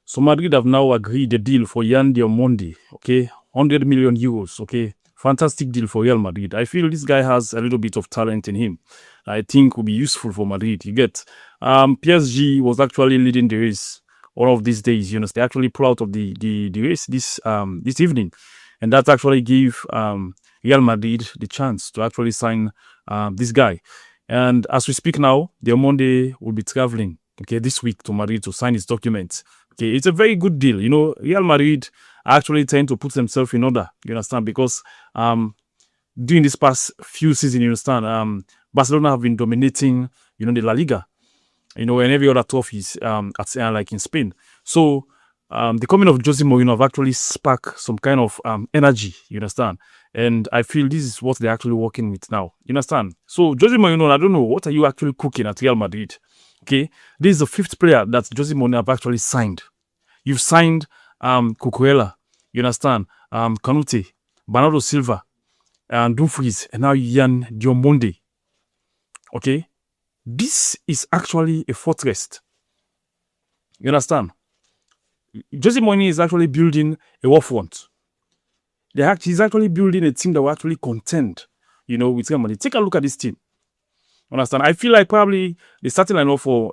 So Madrid have now agreed a deal for Yan Diomande, okay, 100 million euros, okay. Fantastic deal for Real Madrid. I feel this guy has a little bit of talent in him. I think will be useful for Madrid. You get PSG was actually leading the race all of these days. You know, they actually pull out of the race this evening, and that actually gave Real Madrid the chance to actually sign this guy. And as we speak now, Diomande will be traveling, okay, this week to Madrid to sign his documents. Okay, it's a very good deal. You know, Real Madrid actually tend to put themselves in order. You understand? Because during this past few seasons, you understand, Barcelona have been dominating, you know, the La Liga, you know, and every other trophies like in Spain. So the coming of Jose Mourinho have actually sparked some kind of energy. You understand? And I feel this is what they're actually working with now. You understand? So Jose Mourinho, I don't know, what are you actually cooking at Real Madrid? Okay, this is the 5th player that Jose Mourinho have actually signed. You've signed Cucurella, you understand, Canute, Bernardo Silva, and Dumfries, and now Yan Diomande. Okay, this is actually a fortress. You understand? Jose Mourinho is actually building a war front. He's actually building a team that will actually contend, you know, with Real Madrid. Take a look at this team. Understand? I feel like probably the starting lineup for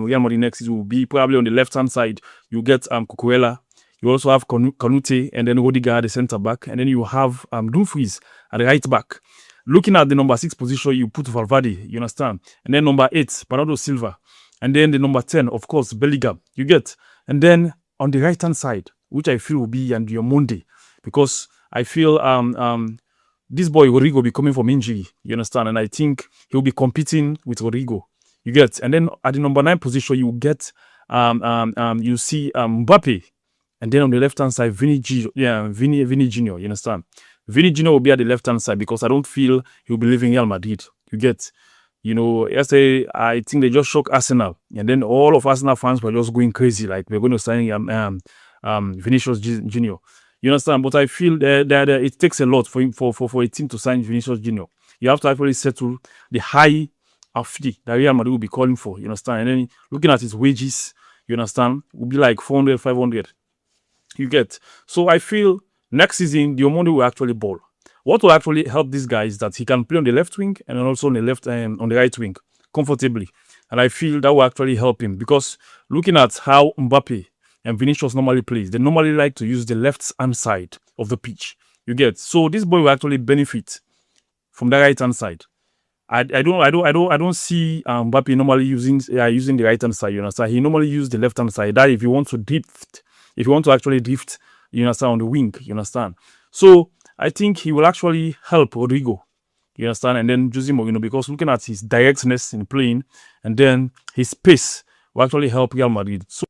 Real Madrid next will be probably on the left-hand side. You get Cucurella. You also have Canute and then Rodiger at the centre back. And then you have Dumfries at the right back. Looking at the number 6 position, you put Valverde. You understand? And then number 8, Bernardo Silva. And then the number 10, of course, Bellingham. You get? And then on the right-hand side, which I feel will be Diomande. Because I feel this boy Rodrigo will be coming from injury, you understand? And I think he'll be competing with Rodrigo. You get? And then at the number 9 position, you get you see Mbappe. And then on the left-hand side, Vini Jr., you understand? Vini Jr. will be at the left-hand side because I don't feel he'll be leaving Real Madrid. You get? You know, yesterday, I think they just shocked Arsenal. And then all of Arsenal fans were just going crazy, like we're going to sign Vinicius Jr., you understand? But I feel that it takes a lot for a team to sign Vinicius Jr. You have to actually settle the high fee that Real Madrid will be calling for, you understand? And then looking at his wages, you understand, will be like 400, 500. You get? So I feel next season, Diomande will actually ball. What will actually help this guy is that he can play on the left wing and also on the right wing comfortably. And I feel that will actually help him because looking at how Mbappe and Vinicius normally plays, they normally like to use the left-hand side of the pitch. You get? So this boy will actually benefit from the right-hand side. I don't see Mbappe normally using the right-hand side. You understand? He normally uses the left-hand side. That if you want to drift, actually drift, you understand, on the wing. You understand? So I think he will actually help Rodrigo. You understand? And then Jose Mourinho, because looking at his directness in playing and then his pace will actually help Real Madrid. So